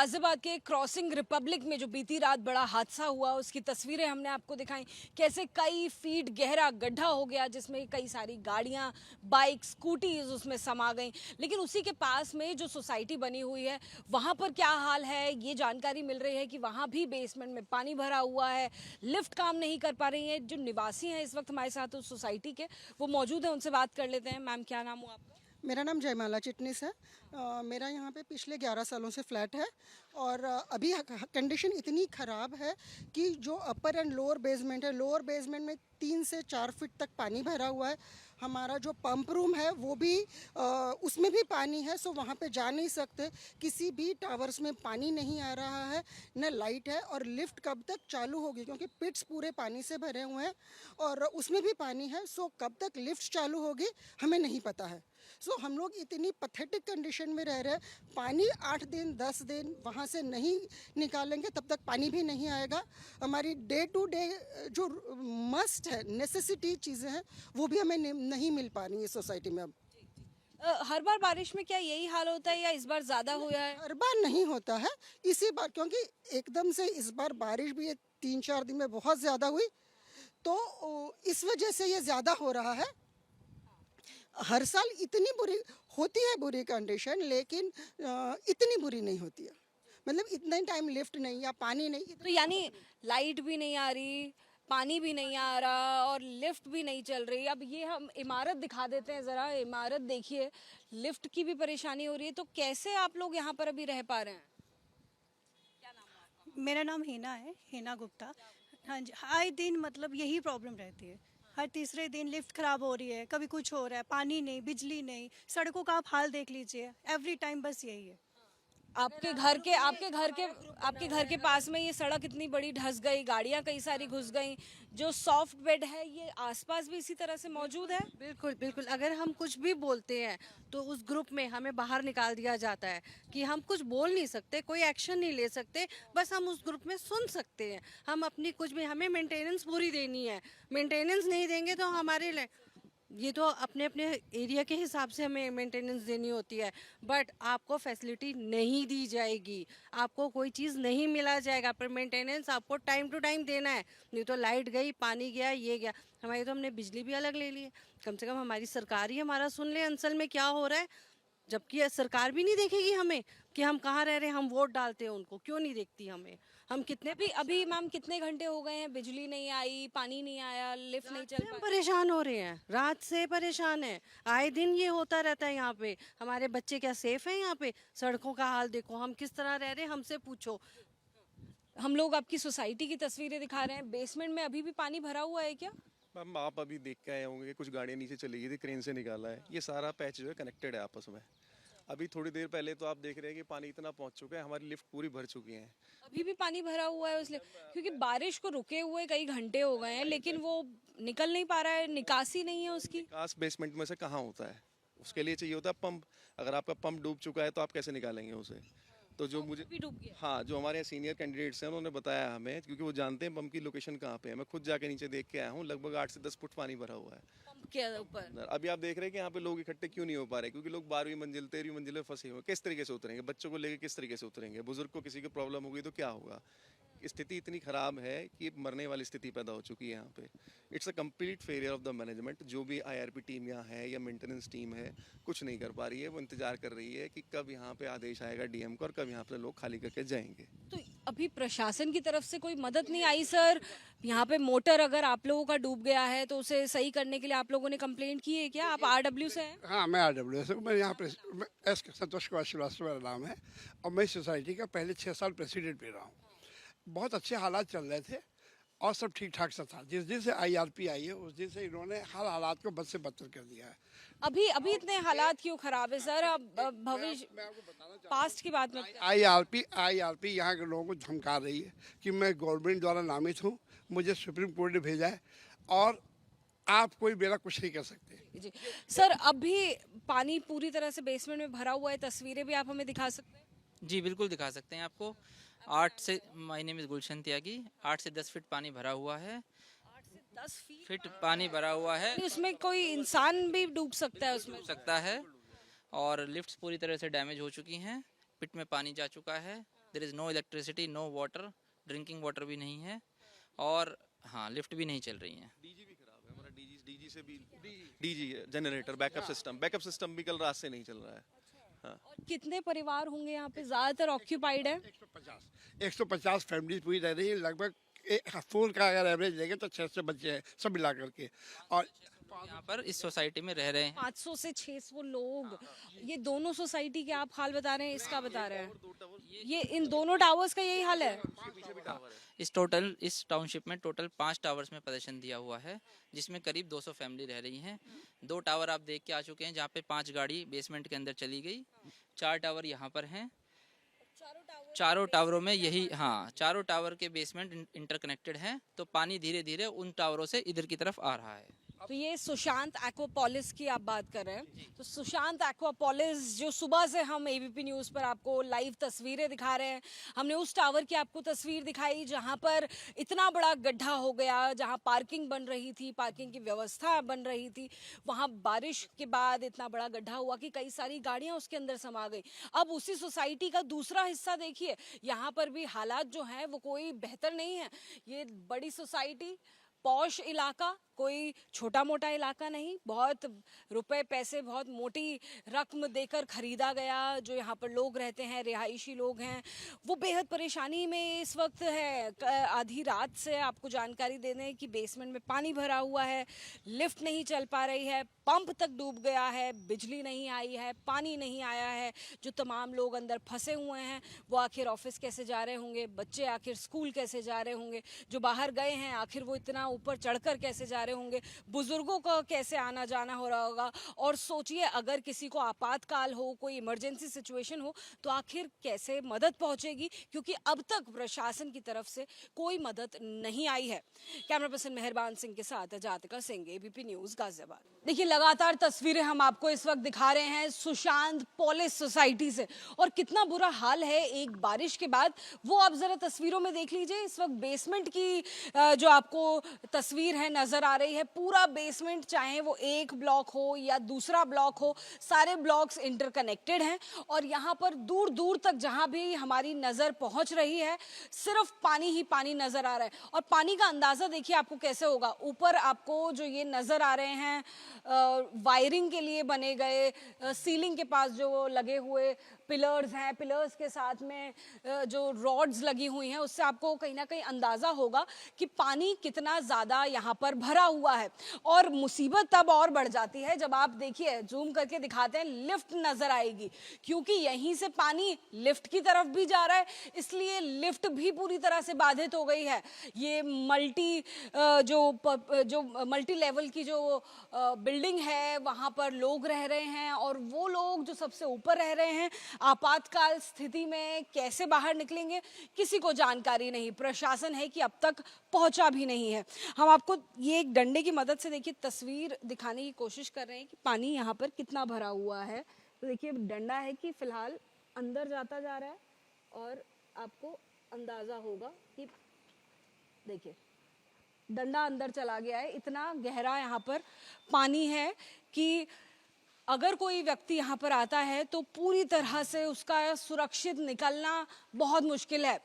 गाजियाबाद के crossing Republic में जो बीती रात बड़ा हादसा हुआ उसकी तस्वीरें हमने आपको दिखाई। कैसे कई फीट गहरा गड्ढा हो गया जिसमें कई सारी गाड़ियां, बाइक, स्कूटीज उसमें समा गई। लेकिन उसी के पास में जो सोसाइटी बनी हुई है वहां पर क्या हाल है, ये जानकारी मिल रही है कि वहां भी बेसमेंट में पानी भरा हुआ है, लिफ्ट काम नहीं कर पा रही है। जो निवासी हैं इस वक्त हमारे साथ उस सोसाइटी के, वो मौजूद है, उनसे बात कर लेते हैं। मैम, क्या नाम हुआ आपका? मेरा नाम जयमाला चिटनिस है। मेरा यहाँ पे पिछले 11 सालों से फ्लैट है और अभी कंडीशन इतनी ख़राब है कि जो अपर एंड लोअर बेसमेंट है, लोअर बेसमेंट में 3 से 4 फीट तक पानी भरा हुआ है। हमारा जो पंप रूम है वो भी उसमें भी पानी है, सो वहाँ पे जा नहीं सकते। किसी भी टावर्स में पानी नहीं आ रहा है, न लाइट है। और लिफ्ट कब तक चालू होगी, क्योंकि पिट्स पूरे पानी से भरे हुए हैं और उसमें भी पानी है। सो कब तक लिफ्ट चालू होगी हमें नहीं पता है। सो हम लोग इतनी पथेटिक कंडीशन में रह रहे हैं। पानी 8 दिन 10 दिन वहाँ से नहीं निकालेंगे तब तक पानी भी नहीं आएगा। हमारी डे टू डे जो मस्ट है, नेसेसिटी चीज़ें हैं, वो भी हमें नहीं मिल पा रही है सोसाइटी में अब। हर बार बारिश में क्या यही हाल होता है या इस बार ज्यादा हुआ है? हर बार नहीं होता है, इसी बार क्योंकि एकदम से इस बार बारिश भी 3-4 दिन में बहुत ज़्यादा हुई, तो इस वजह से ये ज़्यादा हो रहा है। हर साल इतनी बुरी होती है, बुरी कंडीशन, लेकिन इतनी बुरी नहीं होती है। मतलब इतना टाइम लिफ्ट नहीं या पानी नहीं। तो यानी लाइट भी नहीं आ रही, पानी भी नहीं आ रहा और लिफ्ट भी नहीं चल रही। अब ये हम इमारत दिखा देते हैं जरा। इमारत देखिए, लिफ्ट की भी परेशानी हो रही है। तो कैसे आप लोग यहाँ पर अभी रह पा रहे हैं? क्या नाम है आपका? मेरा नाम हिना है, हिना गुप्ता। हाँ जी, आए दिन मतलब यही प्रॉब्लम रहती है। हर तीसरे दिन लिफ्ट खराब हो रही है, कभी कुछ हो रहा है, पानी नहीं, बिजली नहीं, सड़कों का आप हाल देख लीजिए। एवरी टाइम बस यही है। आपके घर के पास में ये सड़क इतनी बड़ी धंस गई, गाड़ियां कई सारी घुस गई। जो सॉफ्ट बेड है ये आसपास भी इसी तरह से मौजूद है। बिल्कुल बिल्कुल, अगर हम कुछ भी बोलते हैं तो उस ग्रुप में हमें बाहर निकाल दिया जाता है कि हम कुछ बोल नहीं सकते, कोई एक्शन नहीं ले सकते, बस हम उस ग्रुप में सुन सकते हैं। हम अपनी कुछ भी, हमें मेंटेनेंस पूरी देनी है, मेंटेनेंस नहीं देंगे तो हमारे ये तो अपने अपने एरिया के हिसाब से हमें मेंटेनेंस देनी होती है। बट आपको फैसिलिटी नहीं दी जाएगी, आपको कोई चीज़ नहीं मिला जाएगा, पर मेंटेनेंस आपको टाइम टू टाइम देना है। नहीं तो लाइट गई, पानी गया, ये गया। हमारी तो हमने बिजली भी अलग ले ली है। कम से कम हमारी सरकार ही हमारा सुन ले अंचल में क्या हो रहा है। जबकि सरकार भी नहीं देखेगी हमें कि हम कहाँ रह रहे हैं। हम वोट डालते हैं उनको, क्यों नहीं देखती हमें? हम कितने अभी मैम कितने घंटे हो गए हैं बिजली नहीं आई, पानी नहीं आया, लिफ्ट नहीं चल हम पाई? परेशान हो रहे हैं, रात से परेशान है। आए दिन ये होता रहता है यहाँ पे। हमारे बच्चे क्या सेफ हैं यहाँ पे? सड़कों का हाल देखो, हम किस तरह रह रहे हैं, हमसे पूछो। हम लोग आपकी सोसाइटी की तस्वीरें दिखा रहे हैं। बेसमेंट में अभी भी पानी भरा हुआ है क्या? मैम, आप अभी देख के आए होंगे, कुछ गाड़ियाँ नीचे चली गई थी, क्रेन से निकाला है। ये सारा पैच जो है कनेक्टेड है आपस में। अभी थोड़ी देर पहले तो आप देख रहे हैं कि पानी इतना पहुंच चुका है, हमारी लिफ्ट पूरी भर चुकी है। अभी भी पानी भरा हुआ है उसलिए, क्योंकि बारिश को रुके हुए कई घंटे हो गए हैं लेकिन वो निकल नहीं पा रहा है, निकासी नहीं है उसकी। निकास बेसमेंट में से कहाँ होता है? उसके लिए चाहिए होता है पंप। अगर आपका पंप डूब चुका है तो आप कैसे निकालेंगे उसे? तो जो मुझे भी डूब गया। हाँ, जो हमारे सीनियर कैंडिडेट्स हैं उन्होंने बताया हमें, क्योंकि वो जानते हैं पंप की लोकेशन कहाँ पे है। मैं खुद जाके नीचे देख के आया हूँ, लगभग 8 से 10 फुट पानी भरा हुआ है। पंप के ऊपर अभी आप देख रहे हैं कि यहाँ पे लोग इकट्ठे क्यों नहीं हो पा रहे, क्योंकि लोग 12वीं मंजिल 13वीं मंजिल में फंसे हुए हैं। किस तरीके से उतरेंगे? बच्चों को लेकर किस तरीके से उतरेंगे? बुजुर्ग को किसी की प्रॉब्लम होगी तो क्या होगा? स्थिति इतनी खराब है कि मरने वाली स्थिति पैदा हो चुकी है यहाँ पे। It's a complete failure of the management. जो भी आईआरपी टीम यहाँ है या मेंटेनेंस टीम है, कुछ नहीं कर पा रही है। वो इंतजार कर रही है कि कब यहाँ पे आदेश आएगा डीएम का और कब यहाँ पे लोग खाली करके जाएंगे। तो अभी प्रशासन की तरफ से कोई मदद नहीं आई सर? यहाँ पे मोटर अगर आप लोगों का डूब गया है तो उसे सही करने के लिए आप लोगों ने कंप्लेंट की है क्या? आप आरडब्ल्यू से हैं? हाँ, मैं आरडब्ल्यू से हूँ। मैं यहाँ पे एस संतोष कुमार श्रीवास्तव मेरा नाम है और मैं सोसाइटी का पहले 6 साल प्रेसिडेंट भी रहा हूँ। बहुत अच्छे हालात चल रहे थे और सब ठीक ठाक सा था। जिस दिन से आईआरपी आई है उस दिन से इन्होंने हर हालात को बद से बदतर कर दिया है। अभी इतने हालात क्यों खराब है सर? अब भविष्य, पास्ट की बात में आईआरपी यहाँ के लोगों को धमका रही है कि मैं गवर्नमेंट द्वारा नामित हूँ, मुझे सुप्रीम कोर्ट ने भेजा है और आप कोई मेरा कुछ नहीं कर सकते। जी सर, अभी पानी पूरी तरह से बेसमेंट में भरा हुआ है। तस्वीरें भी आप हमें दिखा सकते हैं? जी बिल्कुल दिखा सकते हैं आपको। 8 से, माय नेम इज़ गुलशन त्यागी, 8 से 10 फीट पानी भरा हुआ है। 8 से 10 फीट पानी भरा हुआ है, उसमें कोई इंसान भी डूब सकता है उसमें? हो सकता है। और लिफ्ट्स पूरी तरह से डैमेज हो चुकी हैं, पिट में पानी जा चुका है। There is no electricity, no water, drinking water भी नहीं है, और हाँ लिफ्ट भी नहीं चल रही हैं। डीजी भी खराब है हमारा, डीजी से भी डीजी जनरेटर बैकअप सिस्टम भी कल रात से नहीं चल रहा है। हाँ। और कितने परिवार होंगे यहाँ पे? ज्यादातर ऑक्यूपाइड है। 150 फैमिली पूरी रह रही है लगभग। फूल का अगर एवरेज लेंगे तो 600 बच्चे हैं सब मिला करके, और यहाँ पर इस सोसाइटी में रह रहे हैं। 500 से 600 लोग। ये दोनों सोसाइटी के आप हाल बता रहे हैं, इसका बता रहे हैं? ये इन दोनों टावर्स का यही हाल है? इस टाउनशिप में टोटल 5 टावर्स में प्रदर्शन दिया हुआ है, जिसमें करीब 200 फैमिली रह रही हैं। 2 टावर आप देख के आ चुके हैं जहाँ पे 5 गाड़ी बेसमेंट के अंदर चली गई। 4 टावर यहाँ पर हैं। चारों टावरों में यही, हाँ, चारों टावर के बेसमेंट इंटरकनेक्टेड हैं, तो पानी धीरे धीरे उन टावरों से इधर की तरफ आ रहा है। तो ये सुशांत एक्वापोलिस की आप बात कर रहे हैं। तो सुशांत एक्वापोलिस जो सुबह से हम एबीपी न्यूज़ पर आपको लाइव तस्वीरें दिखा रहे हैं, हमने उस टावर की आपको तस्वीर दिखाई जहां पर इतना बड़ा गड्ढा हो गया, जहां पार्किंग बन रही थी, पार्किंग की व्यवस्था बन रही थी, वहां बारिश के बाद इतना बड़ा गड्ढा हुआ कि कई सारी गाड़ियां उसके अंदर समा गई। अब उसी सोसाइटी का दूसरा हिस्सा देखिए, यहाँ पर भी हालात जो हैं वो कोई बेहतर नहीं है। ये बड़ी सोसाइटी, पॉश इलाका, कोई छोटा मोटा इलाका नहीं, बहुत रुपए पैसे, बहुत मोटी रकम देकर खरीदा गया। जो यहाँ पर लोग रहते हैं, रिहायशी लोग हैं, वो बेहद परेशानी में इस वक्त है। आधी रात से आपको जानकारी दे दें कि बेसमेंट में पानी भरा हुआ है, लिफ्ट नहीं चल पा रही है, पंप तक डूब गया है, बिजली नहीं आई है, पानी नहीं आया है। जो तमाम लोग अंदर फंसे हुए हैं वो आखिर ऑफिस कैसे जा रहे होंगे, बच्चे आखिर स्कूल कैसे जा रहे होंगे, जो बाहर गए हैं आखिर वो इतना ऊपर चढ़कर कैसे जा रहे होंगे, बुजुर्गों का कैसे आना जाना हो रहा होगा। और सोचिए अगर किसी को आपातकाल हो, कोई इमरजेंसी सिचुएशन हो, तो आखिर कैसे मदद पहुंचेगी, क्योंकि अब तक प्रशासन की तरफ से कोई मदद नहीं आई है। कैमरा पर्सन मेहरबान सिंह के साथ जातिका सिंह, एबीपी न्यूज़ गाजियाबाद। देखिए लगातार तस्वीरें हम आपको इस वक्त दिखा रहे हैं सुशांत पोलिस सोसाइटी से, और कितना बुरा हाल है एक बारिश के बाद वो आप जरा तस्वीरों में देख लीजिए। इस वक्त बेसमेंट की जो आपको तस्वीर है नजर आ रही है, पूरा बेसमेंट, चाहे वो एक ब्लॉक हो या दूसरा ब्लॉक हो, सारे ब्लॉक्स इंटरकनेक्टेड हैं। और यहाँ पर दूर दूर तक जहाँ भी हमारी नजर पहुंच रही है सिर्फ पानी ही पानी नजर आ रहा है। और पानी का अंदाजा देखिए आपको कैसे होगा। ऊपर आपको जो ये नजर आ रहे हैं वायरिंग के लिए बने गए, सीलिंग के पास जो लगे हुए पिलर्स हैं, पिलर्स के साथ में जो रॉड्स लगी हुई हैं, उससे आपको कहीं ना कहीं अंदाजा होगा कि पानी कितना ज्यादा यहाँ पर भरा हुआ है। और मुसीबत तब और बढ़ जाती है जब आप देखिए, जूम करके दिखाते हैं, लिफ्ट नजर आएगी, क्योंकि यहीं से पानी लिफ्ट की तरफ भी जा रहा है, इसलिए लिफ्ट भी पूरी तरह से बाधित हो गई है। ये जो मल्टी लेवल की जो बिल्डिंग है वहां पर लोग रह रहे हैं, और वो लोग जो सबसे ऊपर रह रहे हैं आपातकाल स्थिति में कैसे बाहर निकलेंगे किसी को जानकारी नहीं। प्रशासन है कि अब तक पहुंचा भी नहीं है। हम आपको ये एक डंडे की मदद से देखिए तस्वीर दिखाने की कोशिश कर रहे हैं कि पानी यहाँ पर कितना भरा हुआ है। तो देखिए डंडा है कि फिलहाल अंदर जाता जा रहा है, और आपको अंदाजा होगा कि देखिए डंडा अंदर चला गया है। इतना गहरा यहाँ पर पानी है कि अगर कोई व्यक्ति यहाँ पर आता है तो पूरी तरह से उसका सुरक्षित निकलना बहुत मुश्किल है।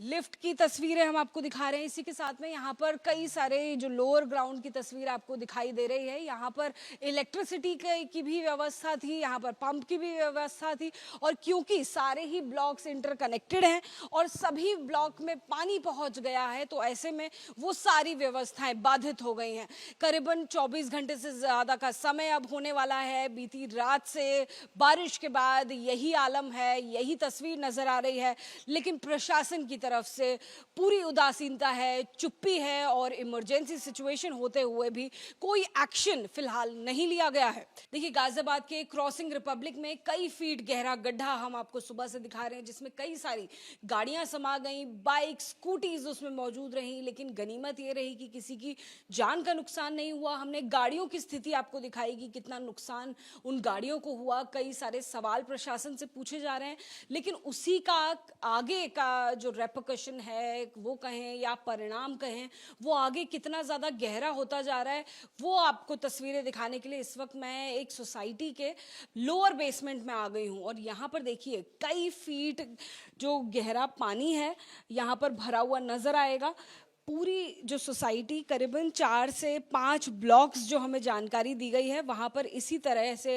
लिफ्ट की तस्वीरें हम आपको दिखा रहे हैं, इसी के साथ में यहाँ पर कई सारे जो लोअर ग्राउंड की तस्वीर आपको दिखाई दे रही है। यहाँ पर इलेक्ट्रिसिटी की भी व्यवस्था थी, यहाँ पर पंप की भी व्यवस्था थी, और क्योंकि सारे ही ब्लॉक्स इंटरकनेक्टेड हैं और सभी ब्लॉक में पानी पहुँच गया है, तो ऐसे में वो सारी व्यवस्थाएं बाधित हो गई हैं। करीबन 24 घंटे से ज़्यादा का समय अब होने वाला है। बीती रात से बारिश के बाद यही आलम है, यही तस्वीर नज़र आ रही है, लेकिन प्रशासन की तरफ से पूरी उदासीनता है, चुप्पी है, और इमरजेंसी सिचुएशन होते हुए भी कोई एक्शन फिलहाल नहीं लिया गया है। देखिए गाजियाबाद के क्रॉसिंग रिपब्लिक में कई फीट गहरा गड्ढा हम आपको सुबह से दिखा रहे हैं, जिसमें कई सारी गाड़ियां समा गई, बाइक, स्कूटीज उसमें मौजूद रही, लेकिन गनीमत ये रही कि किसी की जान का नुकसान नहीं हुआ। हमने गाड़ियों की स्थिति आपको दिखाई कि कितना नुकसान उन गाड़ियों को हुआ। कई सारे सवाल प्रशासन से पूछे जा रहे हैं, लेकिन उसी का आगे का जो रेपकशन है वो कहें या परिणाम कहें, वो आगे कितना ज़्यादा गहरा होता जा रहा है, वो आपको तस्वीरें दिखाने के लिए इस वक्त मैं एक सोसाइटी के लोअर बेसमेंट में आ गई हूँ। और यहाँ पर देखिए कई फीट जो गहरा पानी है यहाँ पर भरा हुआ नजर आएगा। पूरी जो सोसाइटी करीबन 4 से 5 ब्लॉक्स जो हमें जानकारी दी गई है वहाँ पर इसी तरह से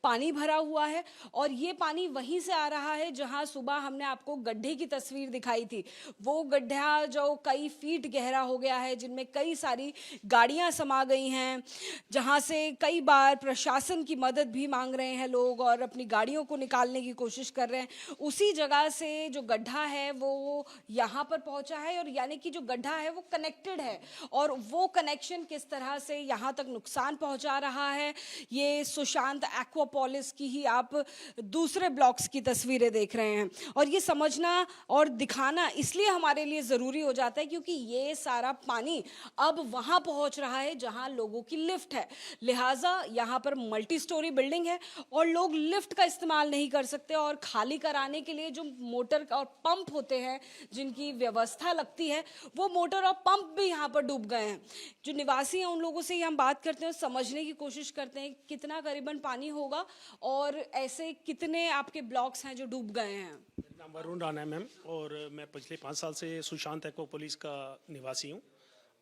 पानी भरा हुआ है। और ये पानी वहीं से आ रहा है जहाँ सुबह हमने आपको गड्ढे की तस्वीर दिखाई थी। वो गड्ढा जो कई फीट गहरा हो गया है, जिनमें कई सारी गाड़ियाँ समा गई हैं, जहाँ से कई बार प्रशासन की मदद भी मांग रहे हैं लोग और अपनी गाड़ियों को निकालने की कोशिश कर रहे हैं। उसी जगह से जो गड्ढा है वो यहाँ पर पहुँचा है, और यानी कि जो गड्ढा है वो कनेक्टेड है, और वो कनेक्शन किस तरह से यहाँ तक नुकसान पहुंचा रहा है, ये सुशांत एक्वापोलिस की ही आप दूसरे ब्लॉक्स की तस्वीरें देख रहे हैं। और ये समझना और दिखाना इसलिए हमारे लिए ज़रूरी हो जाता है क्योंकि ये सारा पानी अब वहाँ पहुँच रहा है जहाँ लोगों की लिफ्ट है। लिहाजा यहाँ पर मल्टी स्टोरी बिल्डिंग है और लोग लिफ्ट का इस्तेमाल नहीं कर सकते, और खाली कराने के लिए जो मोटर और पंप होते हैं जिनकी व्यवस्था लगती है, वो मोटर और पंप भी यहाँ पर डूब गए हैं। जो निवासी हैं उन लोगों से हम बात करते हैं, समझने की कोशिश करते हैं कितना करीबन पानी होगा और ऐसे कितने आपके ब्लॉक्स हैं जो डूब गए हैं। मेरा नाम वरुण राणा है मैम, और मैं पिछले 5 साल से सुशांत एक्वापोलिस का निवासी हूँ।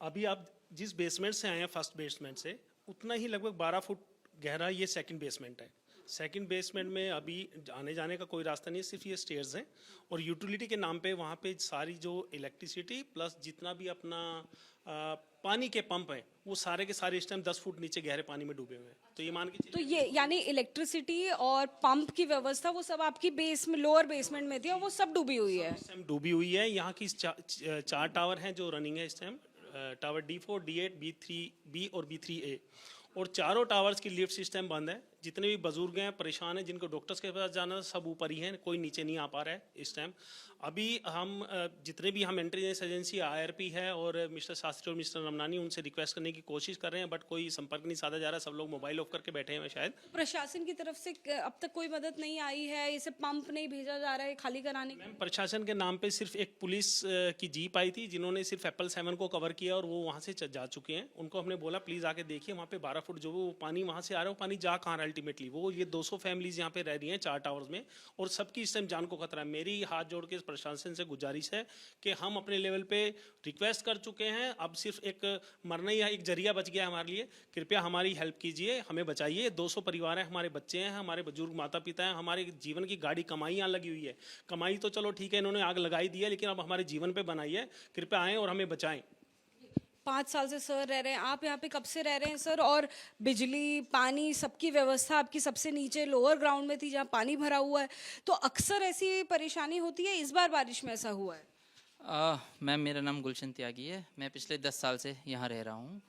अभी आप जिस बेसमेंट से आए हैं, फर्स्ट बेसमेंट से, उतना ही लगभग 12 फुट गहरा ये सेकंड बेसमेंट है। सेकंड बेसमेंट में अभी आने जाने का कोई रास्ता नहीं है, सिर्फ ये स्टेयर्स हैं, और यूटिलिटी के नाम पे वहाँ पे सारी जो इलेक्ट्रिसिटी प्लस जितना भी अपना पानी के पंप हैं वो सारे के सारे इस टाइम 10 फुट नीचे गहरे पानी में डूबे हुए हैं। तो ये मान के तो ये यानी इलेक्ट्रिसिटी और पंप की व्यवस्था वो सब आपकी बेस में लोअर बेसमेंट में थी और वो सब डूबी हुई है। इस टाइम डूबी हुई है। यहाँ की 4 टावर हैं जो रनिंग है इस time, tower D4, D8, B3B और B3A, और चारों टावर्स की लिफ्ट सिस्टम बंद है। जितने भी बुजुर्ग हैं, परेशान हैं, जिनको डॉक्टर्स के पास जाना, सब ऊपर ही हैं, कोई नीचे नहीं आ पा रहा है इस टाइम। अभी हम जितने भी हम इंटेलिजेंस एजेंसी IRP है और मिस्टर शास्त्री और मिस्टर रमनानी, उनसे रिक्वेस्ट करने की कोशिश कर रहे हैं, बट कोई संपर्क नहीं साधा जा रहा। सब लोग मोबाइल ऑफ करके बैठे हैं शायद। प्रशासन की तरफ से अब तक कोई मदद नहीं आई है, इसे पंप नहीं भेजा जा रहा है खाली कराने के? मैम, प्रशासन के नाम पे सिर्फ एक पुलिस की जीप आई थी जिन्होंने सिर्फ एप्पल 7 को कवर किया और वो वहाँ से जा चुके हैं। उनको हमने बोला प्लीज़ आके देखिए, वहाँ पे 12 फुट जो वो पानी वहाँ से आ रहा है, वो पानी जा कहाँ रहा है अल्टीमेटली। वो ये 200 फैमिलीज यहाँ पे रह रही हैं 4 टावर्स में, और सबकी इस टाइम जान को खतरा है। मेरी हाथ जोड़ के प्रशासन से गुजारिश है कि हम अपने लेवल पे रिक्वेस्ट कर चुके हैं, अब सिर्फ एक मरना ही एक जरिया बच गया हमारे लिए। कृपया हमारी हेल्प कीजिए, हमें बचाइए। 200 परिवार हैं, हमारे बच्चे हैं, हमारे बुजुर्ग माता पिता हैं, हमारे जीवन की गाड़ी कमाई यहाँ लगी हुई है। कमाई तो चलो ठीक है, इन्होंने आग लगाई दी है, लेकिन अब हमारे जीवन पे बनाई है। कृपया आएँ और हमें बचाएं। 5 साल से सर रह रहे हैं आप यहाँ पे, कब से रह रहे हैं सर? और बिजली पानी सबकी व्यवस्था आपकी सबसे नीचे लोअर ग्राउंड में थी जहाँ पानी भरा हुआ है, तो अक्सर ऐसी परेशानी होती है, इस बार बारिश में ऐसा हुआ है? मैम, मेरा नाम गुलशन त्यागी है, मैं पिछले 10 साल से यहाँ रह रहा हूँ।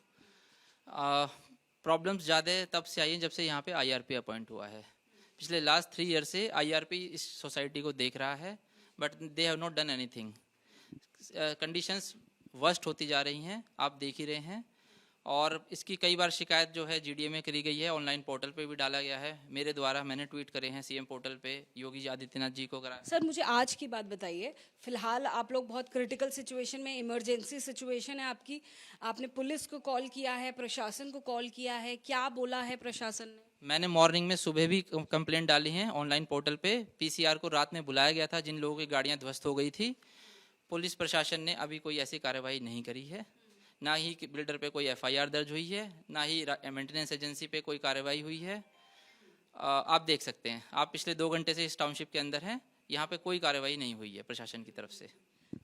प्रॉब्लम्स ज़्यादा तब से आई हैं जब से यहाँ पे IRP अपॉइंट हुआ है। पिछले लास्ट 3 ईयर से IRP इस सोसाइटी को देख रहा है, but they have not done anything. Conditions worst होती जा रही हैं, आप देख ही रहे हैं। और इसकी कई बार शिकायत जो है GDA में करी गई है, ऑनलाइन पोर्टल पे भी डाला गया है मेरे द्वारा, मैंने ट्वीट करे हैं CM पोर्टल पे, योगी आदित्यनाथ जी को करा। सर मुझे आज की बात बताइए, फिलहाल आप लोग बहुत क्रिटिकल सिचुएशन में, इमरजेंसी सिचुएशन है आपकी, आपने पुलिस को कॉल किया है, प्रशासन को कॉल किया है, क्या बोला है प्रशासन ने? मैंने मॉर्निंग में सुबह भी कंप्लेंट डाली है ऑनलाइन पोर्टल पे। PCR को रात में बुलाया गया था जिन लोगों की गाड़ियाँ ध्वस्त हो गई थी। पुलिस प्रशासन ने अभी कोई ऐसी कार्रवाई नहीं करी है, ना ही बिल्डर पे कोई FIR दर्ज हुई है, ना ही मेंटेनेंस एजेंसी पे कोई कार्रवाई हुई है। आप देख सकते हैं, आप पिछले 2 घंटे से इस टाउनशिप के अंदर हैं, यहाँ पे कोई कार्रवाई नहीं हुई है प्रशासन की तरफ से।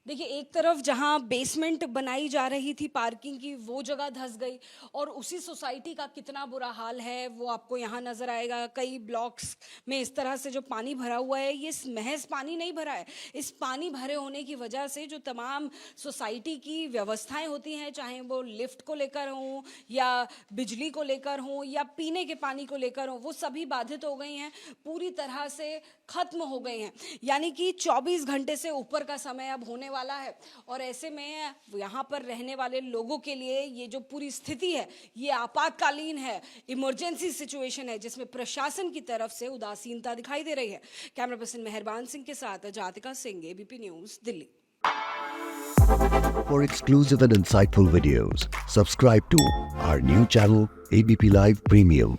देखिए, एक तरफ जहां बेसमेंट बनाई जा रही थी पार्किंग की, वो जगह धंस गई, और उसी सोसाइटी का कितना बुरा हाल है वो आपको यहाँ नजर आएगा। कई ब्लॉक्स में इस तरह से जो पानी भरा हुआ है, ये महज पानी नहीं भरा है, इस पानी भरे होने की वजह से जो तमाम सोसाइटी की व्यवस्थाएं होती हैं, चाहे वो लिफ्ट को लेकर हों या बिजली को लेकर हों या पीने के पानी को लेकर हों, वो सभी बाधित हो गई हैं, पूरी तरह से खत्म हो गई हैं। यानी कि 24 घंटे से ऊपर का समय अब होने वाला है, और ऐसे में यहाँ पर रहने वाले लोगों के लिए ये जो पूरी स्थिति है, ये आपातकालीन है, इमरजेंसी सिचुएशन है, जिसमें प्रशासन की तरफ से उदासीनता दिखाई दे रही है। कैमरा पर्सन मेहरबान सिंह के साथ Jatika Singh, ABP news, Delhi. For exclusive and insightful videos, subscribe to our new channel ABP Live Premium.